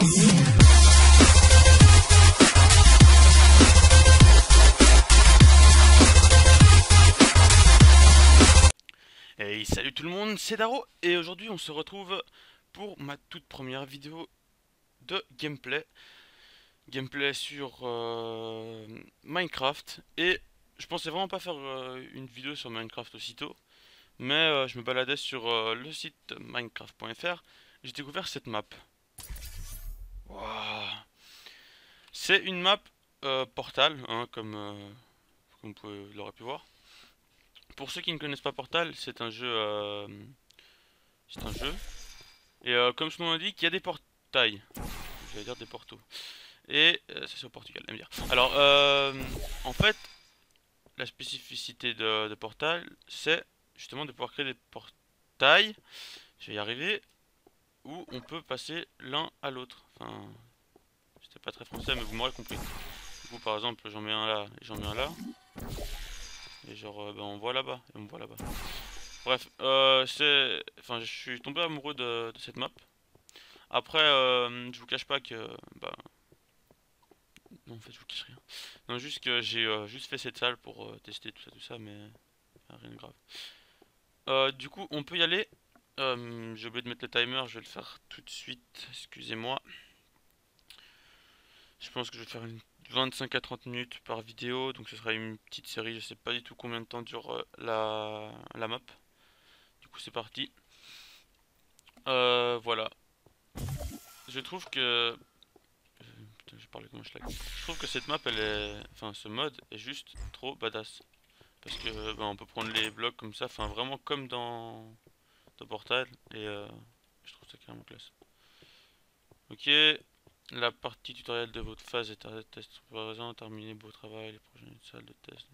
Hey, salut tout le monde, c'est Daro et aujourd'hui on se retrouve pour ma toute première vidéo de gameplay. Gameplay sur Minecraft. Et je pensais vraiment pas faire une vidéo sur Minecraft aussitôt. Mais je me baladais sur le site minecraft.fr. J'ai découvert cette map. Waouh. C'est une map Portal, hein, comme vous l'aurez pu voir. Pour ceux qui ne connaissent pas Portal, c'est un jeu. C'est un jeu. Et comme son nom l'indique, il y a des portails. J'allais dire des portos. Et c'est au Portugal, aime dire. Alors, en fait, la spécificité de Portal, c'est justement de pouvoir créer des portails. Je vais y arriver. Où on peut passer l'un à l'autre. Enfin, c'était pas très français, mais vous m'aurez compris. Du coup, par exemple, j'en mets un là et j'en mets un là. Et genre, ben, on voit là-bas et on voit là-bas. Bref, enfin, je suis tombé amoureux de cette map. Après, je vous cache pas que, bah, non, en fait, je vous cache rien. Non, juste que j'ai juste fait cette salle pour tester tout ça, mais rien de grave. Du coup, on peut y aller. J'ai oublié de mettre le timer, je vais le faire tout de suite. Excusez-moi. Je pense que je vais faire une 25 à 30 minutes par vidéo, donc ce sera une petite série. Je sais pas du tout combien de temps dure la map. Du coup, c'est parti. Voilà. Je trouve que putain, j'ai parlé comme un schlag. Je trouve que cette map, elle est, enfin, ce mode est juste trop badass. Parce que ben, on peut prendre les blocs comme ça, enfin vraiment comme dans Portal. Et je trouve ça carrément classe. Ok, la partie tutoriel de votre phase est à test présent. Terminez beau travail, les prochaines salles de test.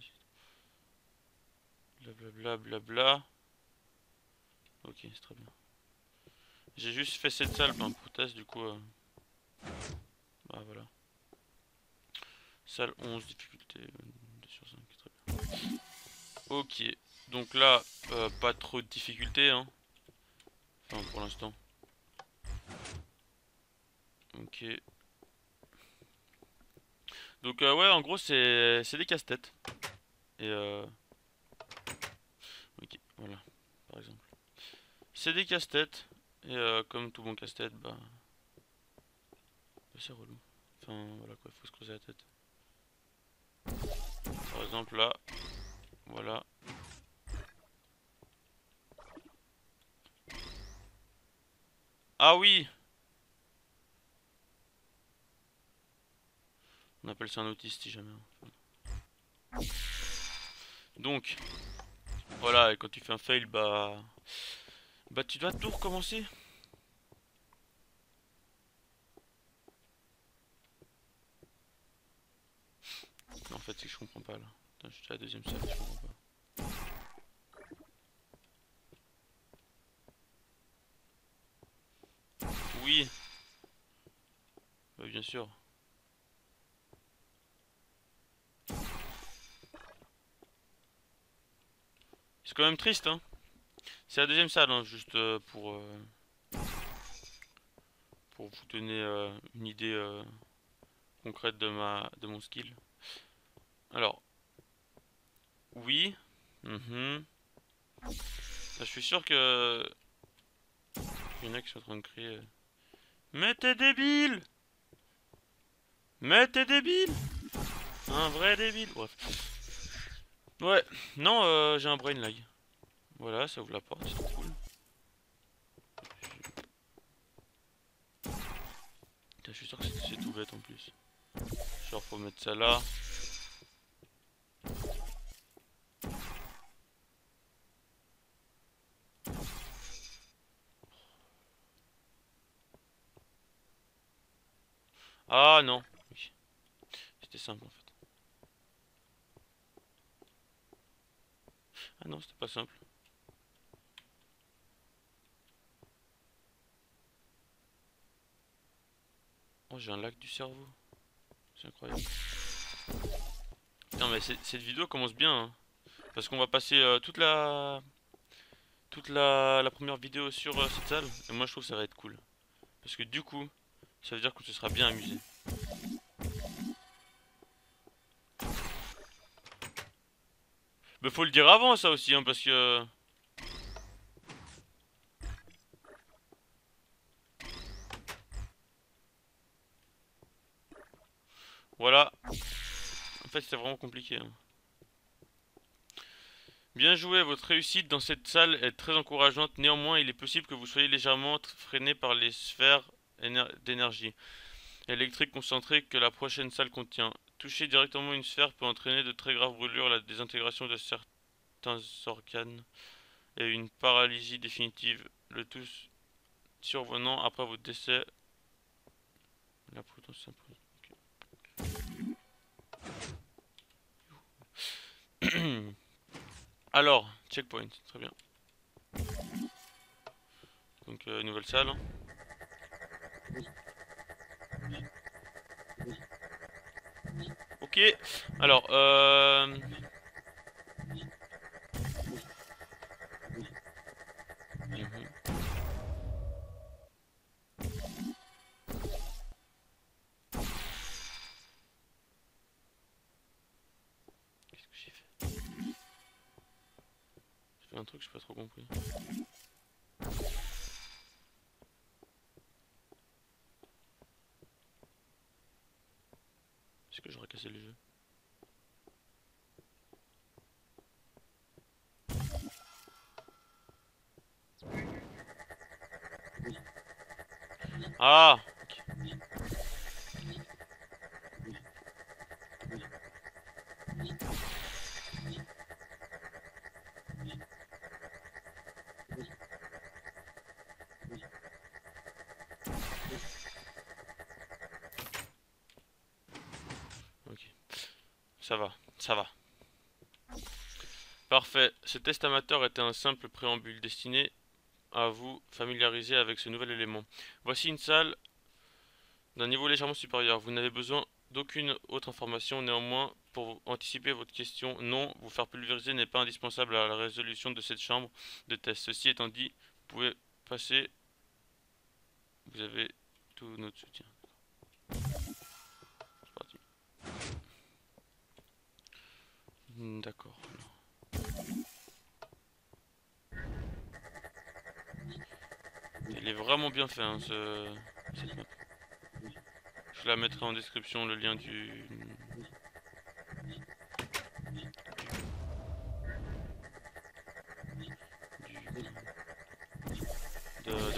Blablabla, blabla. Ok, c'est très bien. J'ai juste fait cette salle ben, pour test, du coup. Bah voilà. Salle 11, difficulté 2 sur 5, très bien. Ok, donc là, pas trop de difficultés, hein. Enfin, pour l'instant. Ok. Donc ouais, en gros, c'est des casse-têtes. Et ok, voilà, par exemple. C'est des casse-têtes. Et comme tout bon casse-tête, bah c'est relou. Enfin, voilà quoi, il faut se creuser la tête. Par exemple, là, voilà. Ah oui! On appelle ça un autiste si jamais. Donc, voilà, et quand tu fais un fail, bah tu dois tout recommencer. En fait, c'est que je comprends pas là. Attends, je suis à la deuxième salle, je comprends pas. Oui, bah, bien sûr. C'est quand même triste, hein. C'est la deuxième salle, hein, juste pour vous donner une idée concrète de mon skill. Alors, oui. Là, je suis sûr que il y en a qui sont en train de crier. Mais t'es débile! Mais t'es débile! Un vrai débile! Bref. Ouais, non, j'ai un brain lag. Voilà, ça ouvre la porte, c'est cool. Putain, je suis sûr que c'est tout bête en plus. Genre, faut mettre ça là. Ah non, oui. C'était simple en fait. Ah non, c'était pas simple. Oh, j'ai un lag du cerveau. C'est incroyable. Putain, mais cette vidéo commence bien, hein. Parce qu'on va passer toute la première vidéo sur cette salle. Et moi, je trouve que ça va être cool. Parce que du coup, Ça veut dire qu'on se sera bien amusé. Mais faut le dire avant ça aussi, hein, parce que... Voilà. En fait c'était vraiment compliqué. Hein. Bien joué, votre réussite dans cette salle est très encourageante. Néanmoins, il est possible que vous soyez légèrement freiné par les sphères d'énergie électrique concentrée que la prochaine salle contient. Toucher directement une sphère peut entraîner de très graves brûlures, la désintégration de certains organes et une paralysie définitive. Le tout survenant après votre décès. La prudence s'impose. Okay. Alors, checkpoint, très bien. Donc, nouvelle salle. Hein. Ok, alors, qu'est-ce que j'ai fait? J'ai fait un truc, j'ai pas trop compris. Est-ce que j'aurais cassé le jeu? Ah, ok. Ça va, ça va. Parfait. Ce test amateur était un simple préambule destiné à vous familiariser avec ce nouvel élément. Voici une salle d'un niveau légèrement supérieur. Vous n'avez besoin d'aucune autre information. Néanmoins, pour anticiper votre question, non, vous faire pulvériser n'est pas indispensable à la résolution de cette chambre de test. Ceci étant dit, vous pouvez passer. Vous avez tout notre soutien. C'est parti. D'accord. Il est vraiment bien fait, hein, cette map. Je la mettrai en description, le lien de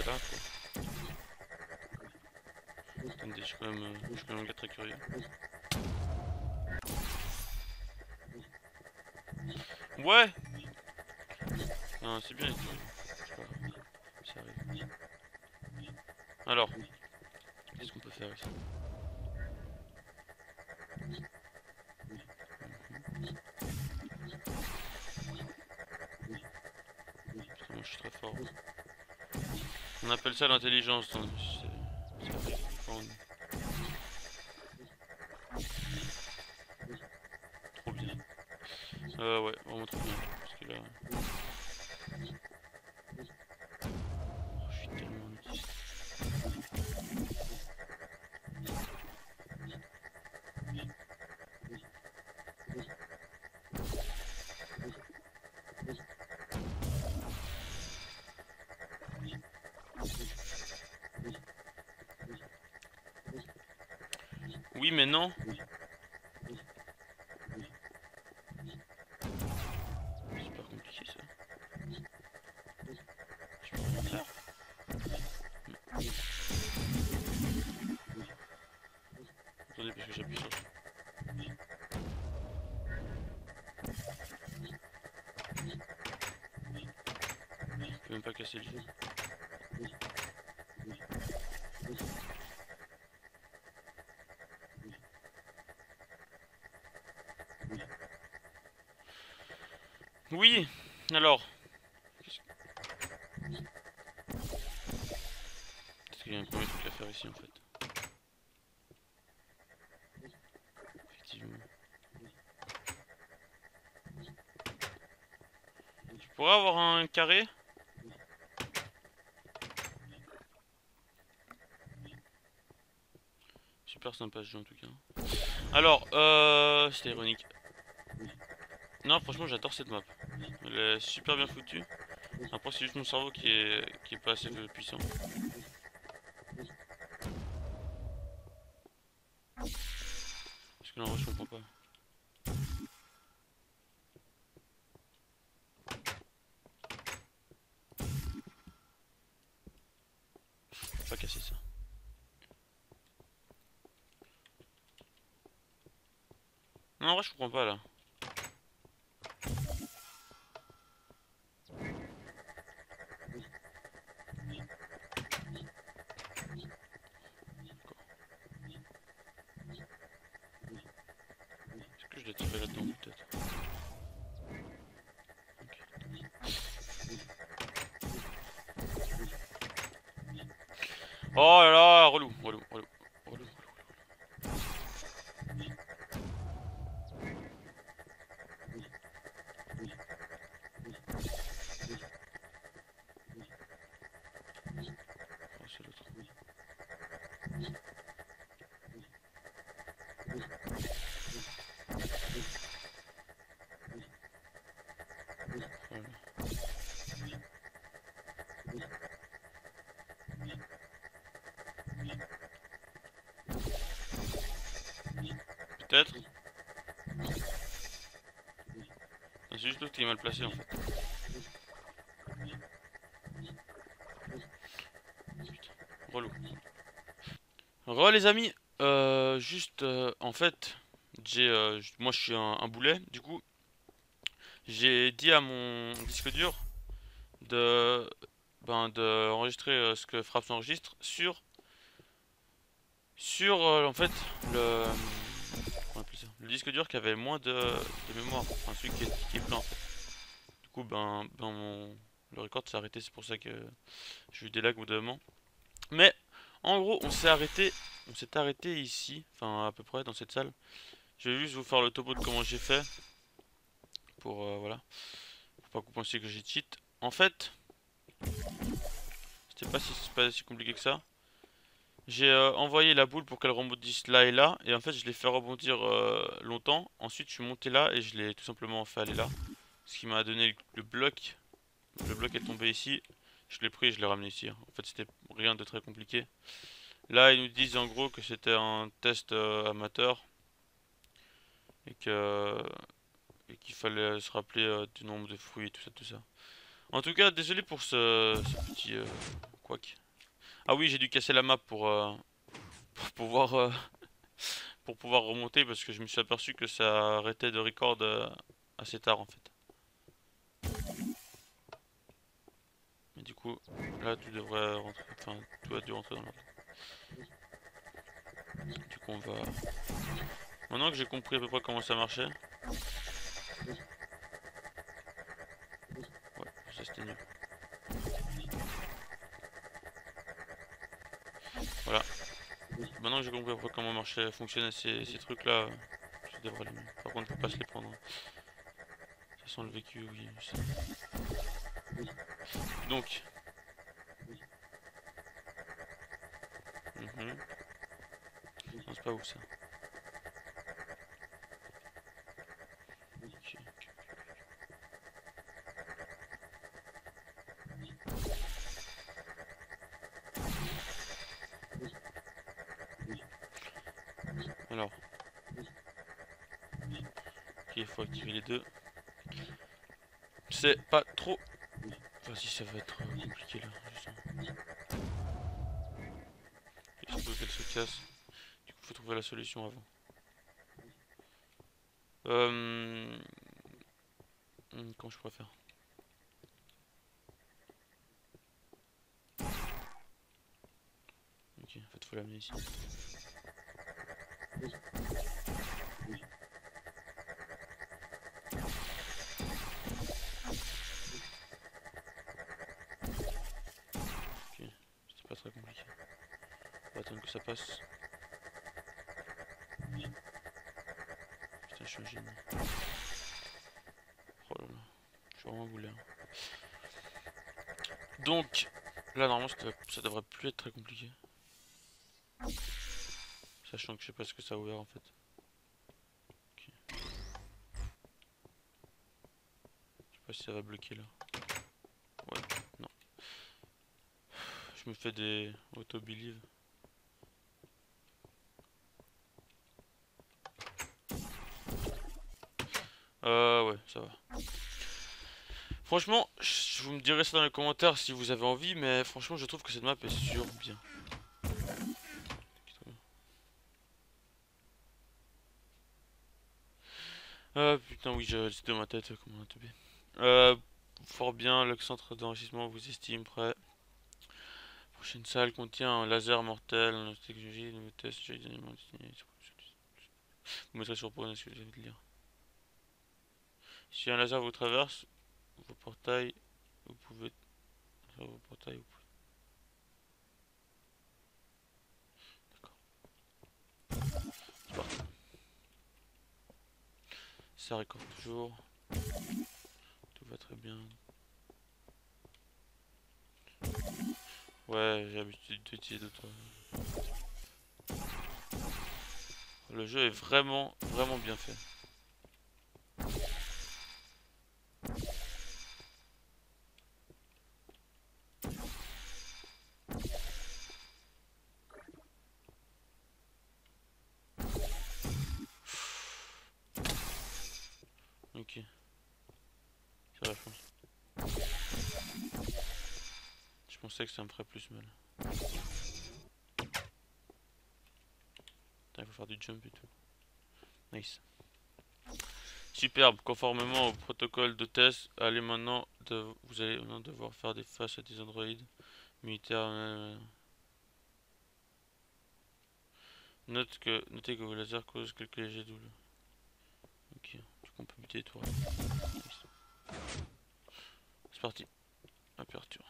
l'info. Attendez, je suis quand même un gars très curieux. Ouais. Non, c'est bien. Ça arrive. Alors, qu'est-ce qu'on peut faire ici? Putain, moi, je suis très fort. On appelle ça l'intelligence. Trop bien. Ouais, vraiment trop bien. Parce que là... Oh, je suis tellement autiste. Oui, mais non. C'est super compliqué ça. Je peux rien faire. Attendez, parce que j'appuie sur... Je peux même pas casser le jeu. Oui, alors. Parce qu'il y a un premier truc à faire ici en fait. Effectivement. Je pourrais avoir un carré? Super sympa ce jeu en tout cas. Alors, c'était ironique. Non, franchement, j'adore cette map. Elle est super bien foutue. Après, c'est juste mon cerveau qui est pas assez puissant. Parce que là, en vrai, je comprends pas. Faut pas casser ça. Non, en vrai, je comprends pas là. Est-ce que je dois tirer là-dedans peut-être? Oh là là, relou, relou, relou, relou. Oh, c'est l'autre. Voilà. Peut-être. C'est juste l'autre qui est mal placé en fait. Putain, relou. Re les amis, juste en fait, moi je suis un boulet, du coup j'ai dit à mon disque dur de de enregistrer ce que Fraps enregistre sur en fait le comment on appelle ça, le disque dur qui avait moins de mémoire, enfin celui qui est plein en fait. Du coup le record s'est arrêté, c'est pour ça que j'ai eu des lags au bout d'un moment. Mais en gros on s'est arrêté ici, enfin à peu près dans cette salle. Je vais juste vous faire le topo de comment j'ai fait pour voilà, pour pas que vous pensiez que j'ai cheat. En fait, c'est pas si compliqué que ça. J'ai envoyé la boule pour qu'elle rebondisse là et là, et en fait je l'ai fait rebondir longtemps. Ensuite je suis monté là et je l'ai tout simplement fait aller là, ce qui m'a donné le bloc. Le bloc est tombé ici, je l'ai pris et je l'ai ramené ici. En fait c'était rien de très compliqué. Là ils nous disent en gros que c'était un test amateur et que et qu'il fallait se rappeler du nombre de fruits et tout ça, tout ça. En tout cas, désolé pour ce petit couac. Ah oui, j'ai dû casser la map pour pouvoir pour pouvoir remonter parce que je me suis aperçu que ça arrêtait de record assez tard en fait. Mais du coup, là tout devrait rentrer, enfin tout a dû rentrer dans l'ordre. Du coup, on va. Maintenant que j'ai compris à peu près comment ça marchait, ouais, ça c'était nul. Voilà. Maintenant que j'ai compris à peu près comment fonctionnaient ces trucs là, ça devrait aller mieux. Par contre, faut pas se les prendre, hein. Ça sent le vécu, oui. Donc, mhm. Non, c'est pas ouf ça. Ok. Alors, ok, il faut activer les deux. C'est pas trop. Vas-y, ça va être compliqué là, je sens. Il se peut qu'elle se casse. Du coup, faut trouver la solution avant. Euh... Comment je pourrais faire? Ok, en fait, faut l'amener ici. Ok, c'est pas très compliqué. On va attendre que ça passe. Putain, je suis un génie. Oh là là, je suis vraiment boulé, hein. Donc, là, normalement, ça devrait plus être très compliqué. Sachant que je sais pas ce que ça a ouvert en fait. Okay. Je sais pas si ça va bloquer là. Ouais, non. Je me fais des auto-believe. Ouais, ça va. Franchement, vous me direz ça dans les commentaires si vous avez envie, mais franchement, je trouve que cette map est sur bien. Putain, oui, c'est de ma tête, comment on a teubé. Fort bien, le centre d'enrichissement vous estime prêt. Prochaine salle contient un laser mortel, une technologie, de test, j'ai des éléments destinés. Vous mettrez sur pause, ce que j'ai envie de lire. Si un laser vous traverse, vos portails, vous pouvez. Vos portails, vous pouvez. D'accord. C'est parti. Ça récolte toujours. Tout va très bien. Ouais, j'ai l'habitude d'utiliser d'autres. Le jeu est vraiment, vraiment bien fait. Ok. C'est la chance. Je pensais que ça me ferait plus mal. Putain, il faut faire du jump et tout. Nice. Superbe, conformément au protocole de test, vous allez maintenant devoir faire des faces à des androïdes militaires. Notez que vos lasers causent quelques légers douleurs. Ok, du coup on peut buter les tours. C'est parti. Aperture.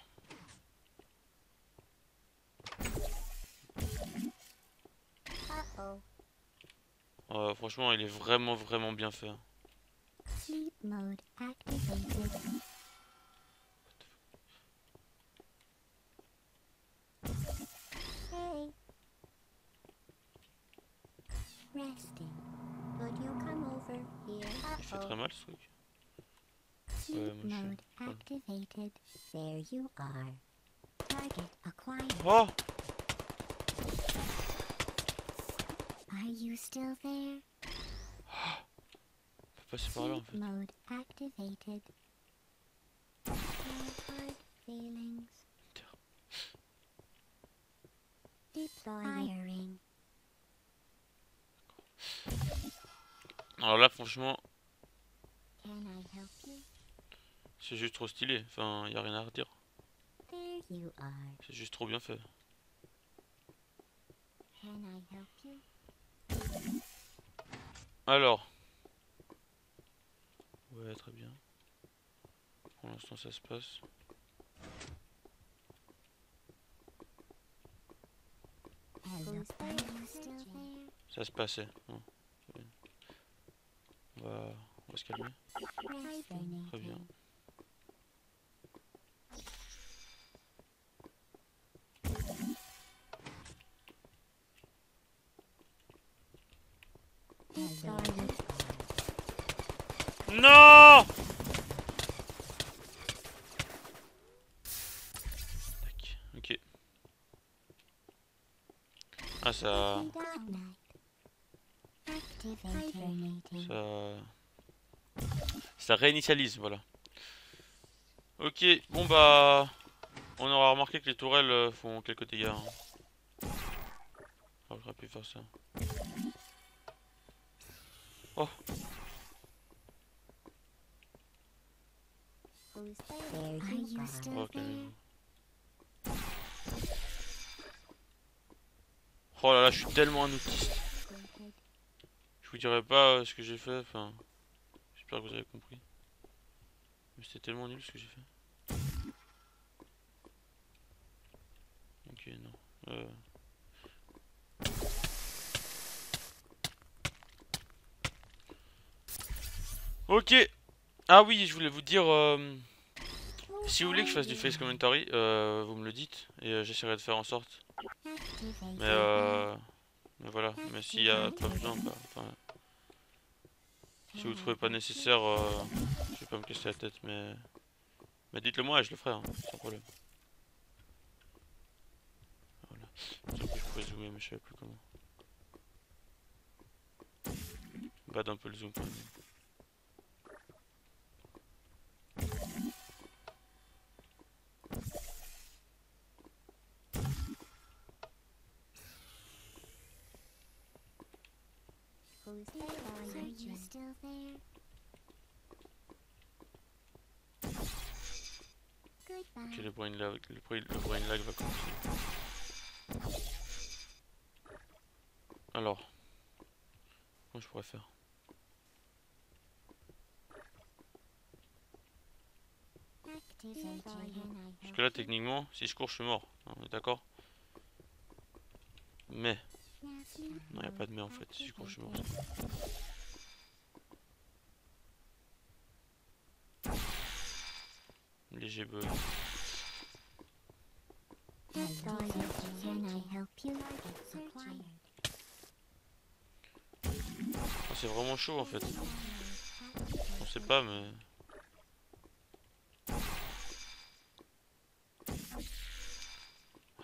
Franchement, il est vraiment, vraiment bien fait. Sleep mode activated. Hey. Resting. Could you come over here? Il fait très mal ce truc. Sleep mode activated. There you are. Target acquired. Oh! Are you still there? On peut passer par là en fait. Mode activated. Hard feelings. Deploying. Alors là, franchement, Can I help you? c'est juste trop stylé. Enfin, y a rien à redire. There you are. C'est juste trop bien fait. Can I help you? Alors. Ouais, très bien. Pour l'instant, ça se passe. Ça se passait. Non. On va se calmer. Très bien. Non! Tac, ok. Ah ça... Ça réinitialise, voilà. Ok, bon bah... On aura remarqué que les tourelles font quelques dégâts. Hein. Oh, j'aurais pu faire ça. Oh! Ok. Oh là là, je suis tellement un autiste. Je vous dirai pas ce que j'ai fait, enfin... J'espère que vous avez compris. Mais c'était tellement nul ce que j'ai fait. Ok, non. Ok! Ah oui, je voulais vous dire... si vous voulez que je fasse du face commentary, vous me le dites. Et j'essaierai de faire en sorte. Mais Mais voilà, mais s'il y a pas besoin, bah, enfin, si vous trouvez pas nécessaire, je vais pas me casser la tête, mais dites-le moi et je le ferai, hein, sans problème. Voilà. Sauf que je pourrais zoomer, mais je savais plus comment. Bad un peu le zoom quand même. Who's there? Are you still there? Goodbye. Ok, le brain lag va commencer. Alors, comment je pourrais faire? Parce que là, techniquement, si je cours, je suis mort. Hein, on est d'accord? Mais, non, y a pas de mais en fait. Si je cours, je suis mort. Léger bug. Ah, c'est vraiment chaud en fait. On sait pas, mais.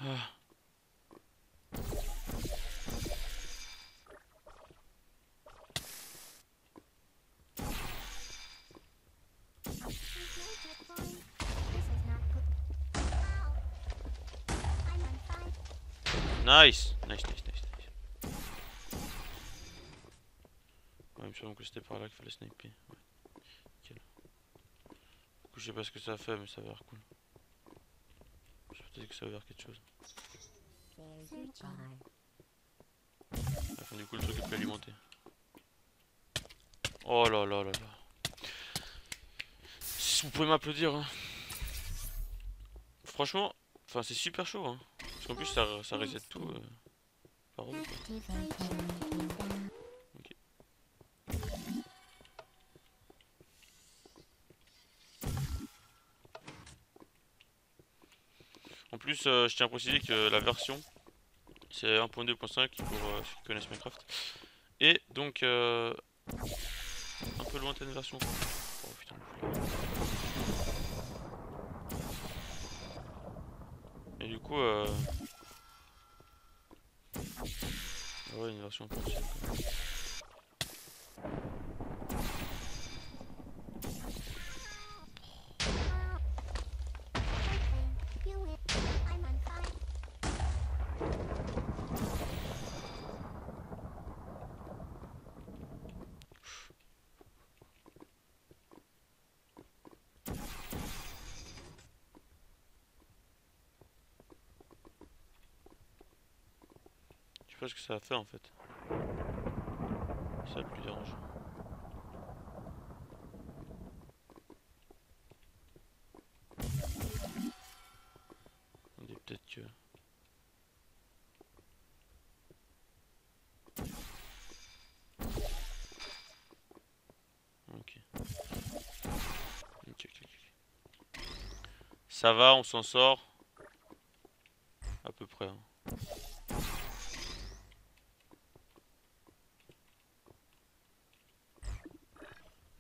Ah. Nice! Nice, nice, nice, nice. Ouais, il me semble que c'était par là qu'il fallait sniper. Ouais. Nickel. Du coup, je sais pas ce que ça a fait, mais ça a l'air cool. Je sais peut-être que ça a l'air quelque chose. Enfin, du coup, le truc est plus alimenté. Oh là là là là. Vous pouvez m'applaudir, hein. Franchement, enfin, c'est super chaud, hein. Parce qu'en plus, ça reset tout. Par où, quoi. Ok. En plus, je tiens à préciser que la version, c'est 1.2.5 pour ceux qui connaissent Minecraft. Et donc, un peu lointaine version. Oh putain, et du coup, ouais, une version un peu ancienne quand même. Je sais pas ce que ça a fait en fait. C'est ça le plus dérangeant. On dit peut-être que. Ok. Ok, ok, ok. Ça va, on s'en sort. À peu près. Hein.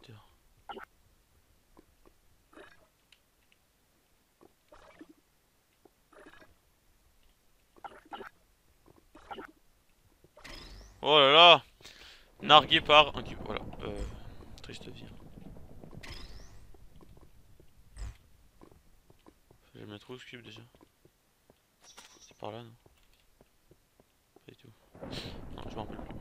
Tiens. Oh là là! Nargué par un cube. Voilà. Triste vie. Je vais le mettre où ce cube déjà? C'est par là, non? Pas du tout. Non, je m'en rappelle plus.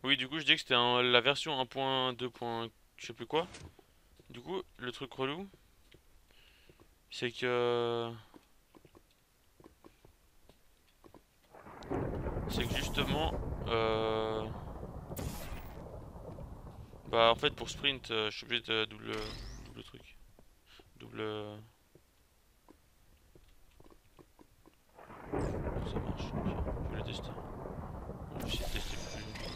Oui, du coup, je dis que c'était la version 1.2. Je sais plus quoi. Du coup, le truc relou, c'est que. C'est que justement. Bah, en fait, pour sprint, je suis obligé de double truc. Double. Ça marche. Ok, je vais le tester. On va essayer de tester plus longtemps.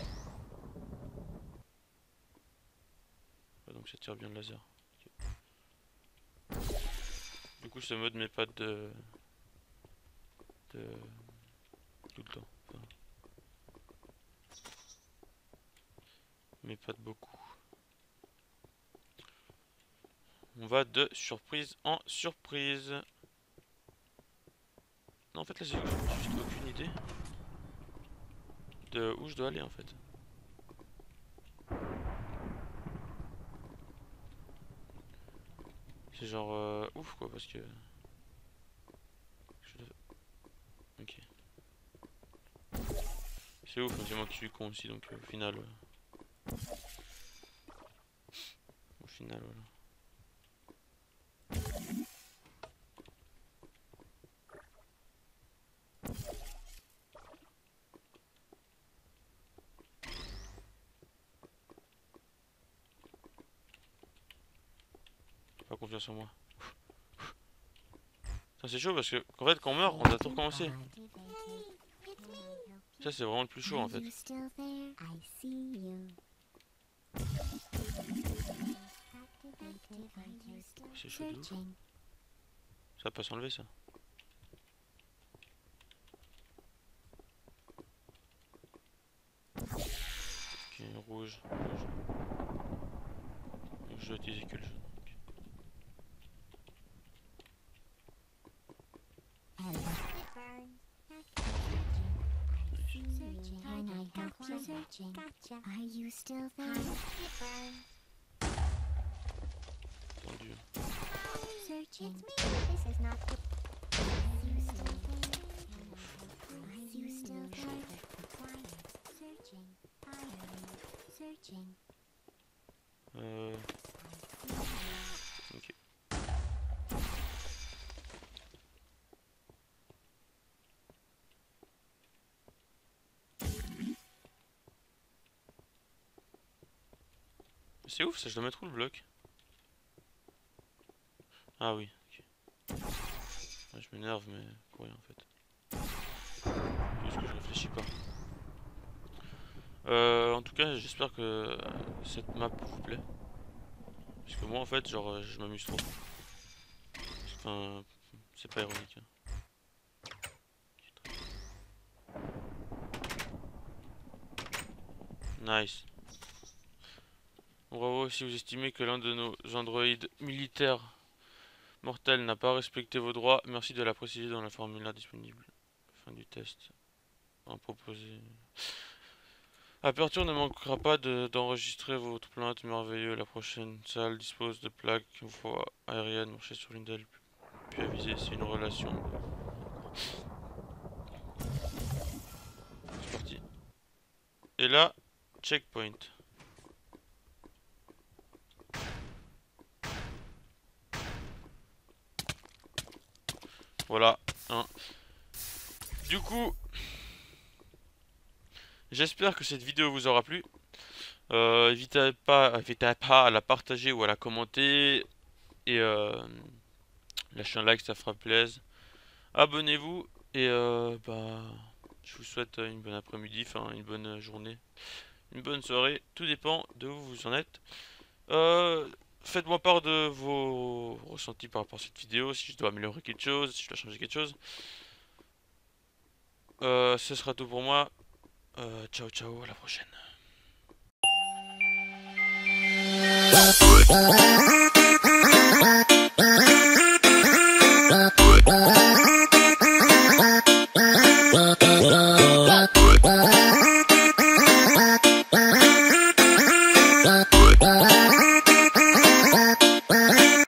Ouais, donc ça tire bien le laser. Ok. Du coup, ce mode met pas de tout le temps. Enfin, mais pas de beaucoup. On va de surprise en surprise. Non, en fait, là, j'ai juste aucune idée de où je dois aller en fait. C'est genre ouf quoi, parce que. Ok. C'est ouf, hein, c'est moi qui suis con aussi, donc au final. Au final, voilà. Pas confiance en moi. C'est chaud parce que en fait quand on meurt on doit tout recommencer. Ça c'est vraiment le plus chaud en fait. C'est chaud de ouf. Ça va pas s'enlever ça. Ok, rouge. Donc je dois utiliser que le jaune. Tendu. Ok. C'est ouf ça, je dois mettre où le bloc? Ah oui, ok. Ouais, je m'énerve mais pour rien en fait. Juste que je réfléchis pas. En tout cas j'espère que cette map vous plaît. Parce que moi en fait genre je m'amuse trop. Enfin c'est pas ironique. Hein. Nice. Bravo si vous estimez que l'un de nos androïdes militaires mortels n'a pas respecté vos droits. Merci de la préciser dans le formulaire disponible. Fin du test. En proposer. Aperture ne manquera pas d'enregistrer votre plainte merveilleux. La prochaine salle dispose de plaques voie aérienne. Marchez sur l'une d'elles puis aviser. C'est une relation. C'est parti. Et là, checkpoint. Voilà. Hein. Du coup, j'espère que cette vidéo vous aura plu. N'hésitez pas à la partager ou à la commenter. Et lâchez un like, ça fera plaisir. Abonnez-vous. Et bah, je vous souhaite une bonne après-midi, enfin une bonne journée, une bonne soirée. Tout dépend de où vous en êtes. Faites-moi part de vos ressentis par rapport à cette vidéo. Si je dois améliorer quelque chose, si je dois changer quelque chose. Ce sera tout pour moi. Ciao ciao, à la prochaine. Bye.